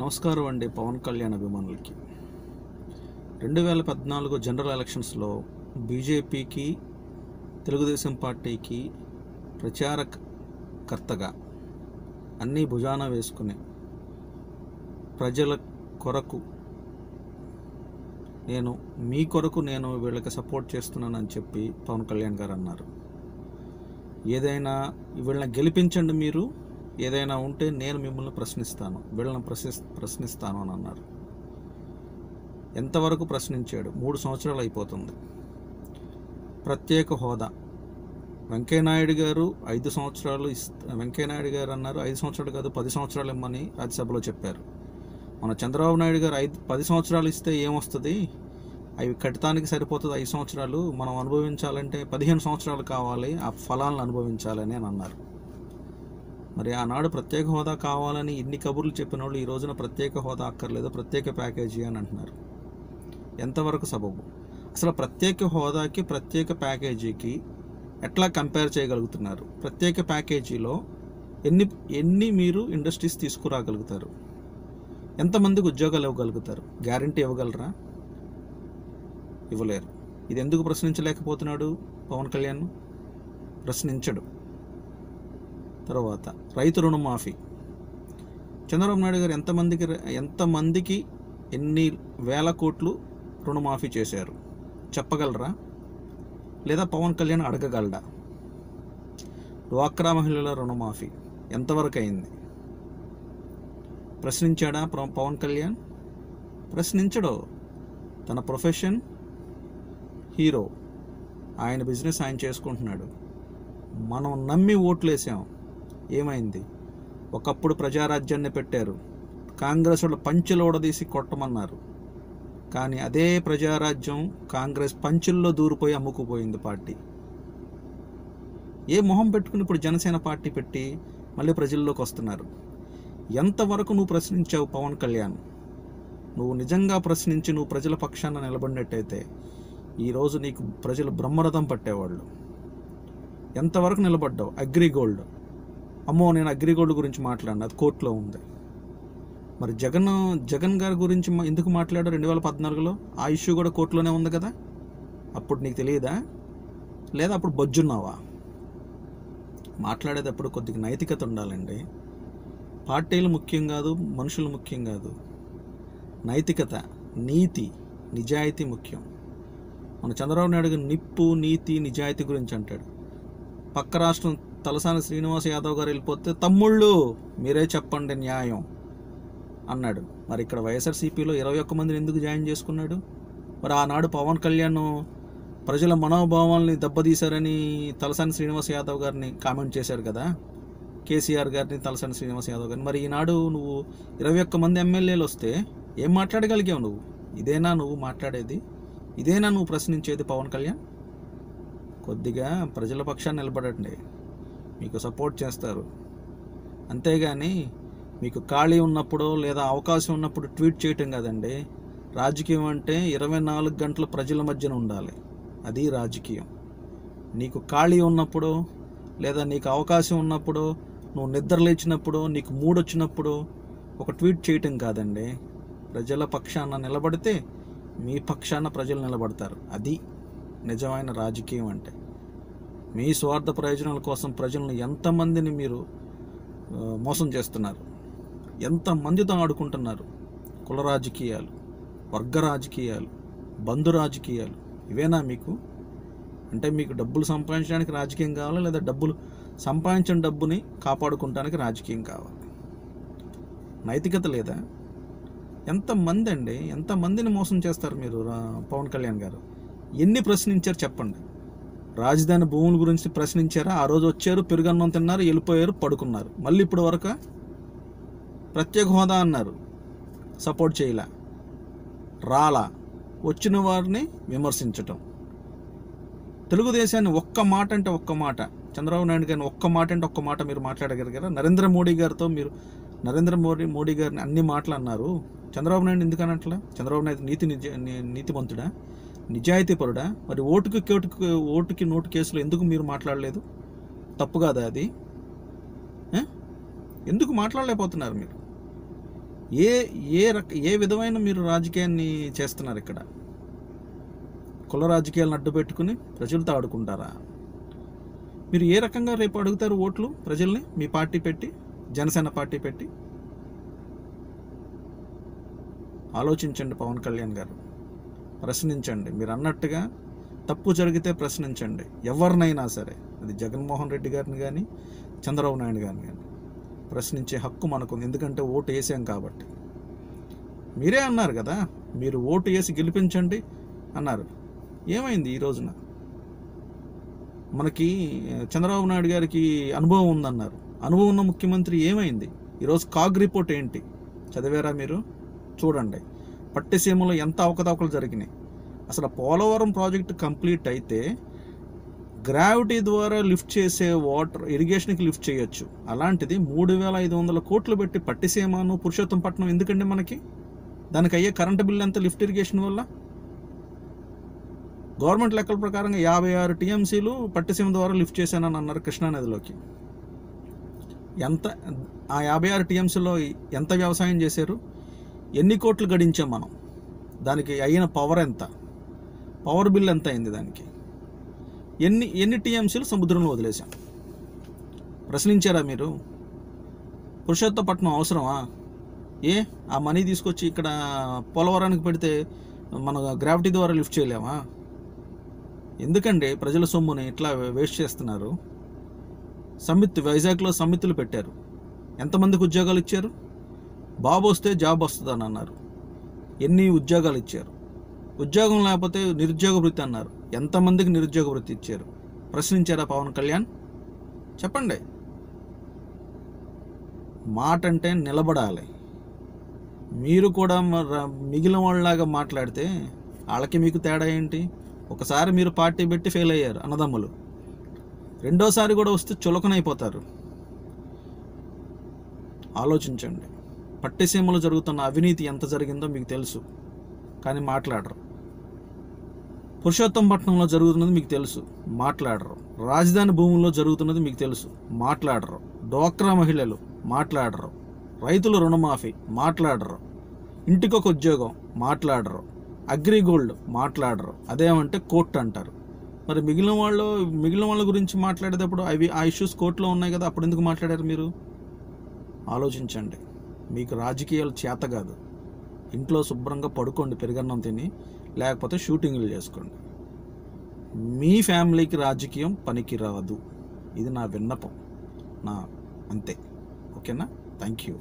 నమస్కారం అండి పవన్ కళ్యాణ్ అభిమానులకి. 2014 జనరల్ ఎలక్షన్స్లో బీజేపీకి, తెలుగుదేశం పార్టీకి ప్రచారకర్తగా అన్నీ భుజాన వేసుకుని ప్రజల కొరకు మీ కొరకు నేను వీళ్ళకి సపోర్ట్ చేస్తున్నానని చెప్పి పవన్ కళ్యాణ్ గారు అన్నారు. ఏదైనా వీళ్ళని గెలిపించండి, మీరు ఏదైనా ఉంటే నేను మిమ్మల్ని ప్రశ్నిస్తాను, వీళ్ళని ప్రశ్నిస్తాను అని అన్నారు. ఎంతవరకు ప్రశ్నించాడు? 3 సంవత్సరాలు అయిపోతుంది. ప్రత్యేక హోదా వెంకయ్యనాయుడు గారు 5 సంవత్సరాలు వెంకయ్యనాయుడు గారు అన్నారు 5 సంవత్సరాలు కాదు 10 సంవత్సరాలు ఇమ్మని రాజ్యసభలో చెప్పారు. మన చంద్రబాబు నాయుడు గారు 10 సంవత్సరాలు ఇస్తే ఏమొస్తుంది, అవి కట్టడానికి సరిపోతుంది, 5 సంవత్సరాలు మనం అనుభవించాలంటే 15 సంవత్సరాలు కావాలి, ఆ ఫలాలను అనుభవించాలని అని అన్నారు. మరి ఆనాడు ప్రత్యేక హోదా కావాలని ఇన్ని కబుర్లు చెప్పిన వాళ్ళు ఈ రోజున ప్రత్యేక హోదా అక్కర్లేదు, ప్రత్యేక ప్యాకేజీ అని అంటున్నారు. ఎంతవరకు సబబు? అసలు ప్రత్యేక హోదాకి ప్రత్యేక ప్యాకేజీకి ఎట్లా కంపేర్ చేయగలుగుతున్నారు? ప్రత్యేక ప్యాకేజీలో ఎన్ని మీరు ఇండస్ట్రీస్ తీసుకురాగలుగుతారు? ఎంతమందికి ఉద్యోగాలు ఇవ్వగలుగుతారు? గ్యారంటీ ఇవ్వగలరా? ఇవ్వలేరు. ఇది ఎందుకు ప్రశ్నించలేకపోతున్నాడు పవన్ కళ్యాణ్? ప్రశ్నించడు. తర్వాత రైతు రుణమాఫీ, చంద్రబాబు నాయుడు గారు ఎంతమందికి ఎన్ని వేల కోట్లు రుణమాఫీ చేశారు చెప్పగలరా? లేదా పవన్ కళ్యాణ్ అడగగలడా? డ్వాక్రా మహిళల రుణమాఫీ ఎంతవరకు అయింది? ప్రశ్నించాడా పవన్ కళ్యాణ్? ప్రశ్నించడు. తన ప్రొఫెషన్ హీరో, ఆయన బిజినెస్ ఆయన చేసుకుంటున్నాడు. మనం నమ్మి ఓట్లేసాం, ఏమైంది? ఒకప్పుడు ప్రజారాజ్యాన్ని పెట్టారు, కాంగ్రెస్ వాళ్ళు పంచెలు ఓడదీసి కొట్టమన్నారు, కానీ అదే ప్రజారాజ్యం కాంగ్రెస్ పంచుల్లో దూరిపోయి అమ్ముకుపోయింది పార్టీ. ఏ మొహం పెట్టుకుని ఇప్పుడు జనసేన పార్టీ పెట్టి మళ్ళీ ప్రజల్లోకి వస్తున్నారు? ఎంతవరకు నువ్వు ప్రశ్నించావు పవన్ కళ్యాణ్? నువ్వు నిజంగా ప్రశ్నించి నువ్వు ప్రజల పక్షాన నిలబడినట్టయితే ఈరోజు నీకు ప్రజలు బ్రహ్మరథం పట్టేవాళ్ళు. ఎంతవరకు నిలబడ్డావు? అగ్రిగోల్డ్, అమ్మో నేను అగ్రిగోల్డ్ గురించి మాట్లాడినా, అది కోర్టులో ఉంది. మరి జగన్ గారి గురించి ఎందుకు మాట్లాడారు 2014లో? ఆ ఇష్యూ కూడా కోర్టులోనే ఉంది కదా. అప్పుడు నీకు తెలియదా? లేదా అప్పుడు బొజ్జున్నావా? మాట్లాడేటప్పుడు కొద్దిగా నైతికత ఉండాలండి. పార్టీలు ముఖ్యం కాదు, మనుషులు ముఖ్యం కాదు. నైతికత, నీతి, నిజాయితీ ముఖ్యం. మన చంద్రబాబు నాయుడు గారు నిప్పు, నీతి, నిజాయితీ గురించి అంటాడు. పక్క రాష్ట్రం తలసాని శ్రీనివాస్ యాదవ్ గారు వెళ్ళిపోతే తమ్ముళ్ళు మీరే చెప్పండి న్యాయం అన్నాడు. మరి ఇక్కడ వైఎస్ఆర్సీపీలో 21 మందిని ఎందుకు జాయిన్ చేసుకున్నాడు? మరి ఆనాడు పవన్ కళ్యాణ్ ప్రజల మనోభావాల్ని దెబ్బతీశారని తలసాని శ్రీనివాస్ యాదవ్ గారిని కామెంట్ చేశారు కదా, కేసీఆర్ గారిని, తలసాని శ్రీనివాస్ యాదవ్ గారిని. మరి ఈనాడు నువ్వు 21 మంది ఎమ్మెల్యేలు వస్తే ఏం మాట్లాడగలిగావు నువ్వు? ఇదేనా నువ్వు మాట్లాడేది? ఇదేనా నువ్వు ప్రశ్నించేది పవన్ కళ్యాణ్? కొద్దిగా ప్రజల పక్షాన్ని నిలబడండి, మీకు సపోర్ట్ చేస్తారు. అంతేగాని మీకు ఖాళీ ఉన్నప్పుడు లేదా అవకాశం ఉన్నప్పుడు ట్వీట్ చేయటం కాదండి. రాజకీయం అంటే 24 గంటలు ప్రజల మధ్యన ఉండాలి, అది రాజకీయం. నీకు ఖాళీ ఉన్నప్పుడు లేదా నీకు అవకాశం ఉన్నప్పుడు, నువ్వు నిద్ర లేచినప్పుడు, నీకు మూడ్ వచ్చినప్పుడు ఒక ట్వీట్ చేయటం కాదండి. ప్రజల పక్షాన నిలబడితే మీ పక్షాన ప్రజలు నిలబడతారు. అది నిజమైన రాజకీయం అంటే. మీ స్వార్థ ప్రయోజనాల కోసం ప్రజలను ఎంతమందిని మీరు మోసం చేస్తున్నారు, ఎంతమందితో ఆడుకుంటున్నారు? కుల రాజకీయాలు, వర్గ రాజకీయాలు, బంధు రాజకీయాలు, ఇవేనా మీకు? అంటే మీకు డబ్బులు సంపాదించడానికి రాజకీయం కావాలా, లేదా డబ్బులు సంపాదించిన డబ్బుని కాపాడుకోవడానికి రాజకీయం కావాలి? నైతికత లేదా? ఎంతమంది అండి, ఎంతమందిని మోసం చేస్తారు మీరు? పవన్ కళ్యాణ్ గారు ఎన్ని ప్రశ్నించారు చెప్పండి? రాజధాని భూముల గురించి ప్రశ్నించారా? ఆ రోజు వచ్చారు, పెరుగన్నం తిన్నారు, వెళ్ళిపోయారు, పడుకున్నారు. మళ్ళీ ఇప్పుడు వరకు ప్రత్యేక హోదా అన్నారు, సపోర్ట్ చేయలే, రాలా, వచ్చిన వారిని విమర్శించటం. తెలుగుదేశాన్ని ఒక్క మాట అంటే ఒక్క మాట, చంద్రబాబు నాయుడు గారిని ఒక్క మాట అంటే ఒక్క మాట మీరు మాట్లాడగలిగారా? నరేంద్ర మోడీ గారిని అన్ని మాటలు అన్నారు, చంద్రబాబు నాయుడు ఎందుకని అట్లా? చంద్రబాబు నాయుడు నీతిమంతుడా, నిజాయితీపరుడా? మరి ఓటుకి నోటు కేసులో ఎందుకు మీరు మాట్లాడలేదు? తప్పు కాదా అది? ఎందుకు మాట్లాడలేకపోతున్నారు మీరు? ఏ ఏ విధమైన మీరు రాజకీయాన్ని చేస్తున్నారు ఇక్కడ? కుల రాజకీయాలను అడ్డు పెట్టుకుని ప్రజలతో ఆడుకుంటారా? మీరు ఏ రకంగా రేపు అడుగుతారు ఓట్లు ప్రజల్ని? మీ పార్టీ పెట్టి, జనసేన పార్టీ పెట్టి ఆలోచించండి. పవన్ కళ్యాణ్ గారు, ప్రశ్నించండి. మీరు అన్నట్టుగా తప్పు జరిగితే ప్రశ్నించండి. ఎవరినైనా సరే, అది జగన్మోహన్ రెడ్డి గారిని కానీ, చంద్రబాబు నాయుడు గారిని కానీ ప్రశ్నించే హక్కు మనకుంది. ఎందుకంటే ఓటు వేసాం కాబట్టి. మీరే అన్నారు కదా, మీరు ఓటు వేసి గెలిపించండి అన్నారు. ఏమైంది ఈ రోజున? మనకి చంద్రబాబు నాయుడు గారికి అనుభవం ఉందన్నారు. అనుభవం ఉన్న ముఖ్యమంత్రి ఏమైంది? ఈరోజు కాగ్ రిపోర్ట్ ఏంటి చదివారా మీరు? చూడండి, పట్టిసీమలో ఎంత అవకతవకలు జరిగినాయి. అసలు పోలవరం ప్రాజెక్టు కంప్లీట్ అయితే గ్రావిటీ ద్వారా లిఫ్ట్ చేసే వాటర్ ఇరిగేషన్కి లిఫ్ట్ చేయొచ్చు. అలాంటిది 3,500 కోట్లు పెట్టి పట్టిసీమను పురుషోత్తంపట్నం ఎందుకండి మనకి? దానికి అయ్యే కరెంటు బిల్లు ఎంత లిఫ్ట్ ఇరిగేషన్ వల్ల? గవర్నమెంట్ లెక్కల ప్రకారంగా 56 టీఎంసీలు పట్టిసీమ ద్వారా లిఫ్ట్ చేశానని అన్నారు కృష్ణానదిలోకి. ఎంత ఆ 56 టీఎంసీలో ఎంత వ్యవసాయం చేశారు? ఎన్ని కోట్లు గడించాం మనం? దానికి అయిన పవర్ ఎంత? పవర్ బిల్ ఎంత అయింది దానికి? ఎన్ని టీఎంసీలు సముద్రంలో వదిలేశాం? ప్రశ్నించారా మీరు? పురుషోత్తపట్నం అవసరమా? ఆ మనీ తీసుకొచ్చి ఇక్కడ పోలవరానికి పెడితే మన గ్రావిటీ ద్వారా లిఫ్ట్ చేయలేమా? ఎందుకండి ప్రజల సొమ్ముని ఇట్లా వేస్ట్ చేస్తున్నారు? వైజాగ్లో సమ్మితులు పెట్టారు. ఎంతమందికి ఉద్యోగాలు ఇచ్చారు? బాబు వస్తే జాబ్ వస్తుందని అన్నారు. ఎన్ని ఉద్యోగాలు ఇచ్చారు? ఉద్యోగం లేకపోతే నిరుద్యోగ వృత్తి అన్నారు. ఎంతమందికి నిరుద్యోగ వృత్తి ఇచ్చారు? ప్రశ్నించారా పవన్ కళ్యాణ్? చెప్పండి. మాట అంటే నిలబడాలి. మీరు కూడా మిగిలిన వాళ్ళలాగా మాట్లాడితే వాళ్ళకి మీకు తేడా ఏంటి? ఒకసారి మీరు పార్టీ పెట్టి ఫెయిల్ అయ్యారు అన్నదమ్ములు, రెండోసారి కూడా వస్తే చులకనైపోతారు. ఆలోచించండి. పట్టిసీమలో జరుగుతున్న అవినీతి ఎంత జరిగిందో మీకు తెలుసు, కానీ మాట్లాడరు. పురుషోత్తంపట్నంలో జరుగుతున్నది మీకు తెలుసు, మాట్లాడరు. రాజధాని భూముల్లో జరుగుతున్నది మీకు తెలుసు, మాట్లాడరు. డ్వాక్రా మహిళలు మాట్లాడరు. రైతుల రుణమాఫీ మాట్లాడరు. ఇంటికొక ఉద్యోగం మాట్లాడరు. అగ్రిగోల్డ్ మాట్లాడరు. అదేమంటే కోర్టు అంటారు. మరి మిగిలిన వాళ్ళ గురించి మాట్లాడేటప్పుడు ఆ ఇష్యూస్ కోర్టులో ఉన్నాయి కదా, అప్పుడు ఎందుకు మాట్లాడారు మీరు? ఆలోచించండి. మీకు రాజకీయాలు చేత కాదు. ఇంట్లో శుభ్రంగా పడుకోండి, పెరుగన్నం తిని, లేకపోతే షూటింగ్లు చేసుకోండి. మీ ఫ్యామిలీకి రాజకీయం పనికి రాదు. ఇది నా విన్నపం. అంతే. ఓకేనా? Thank you.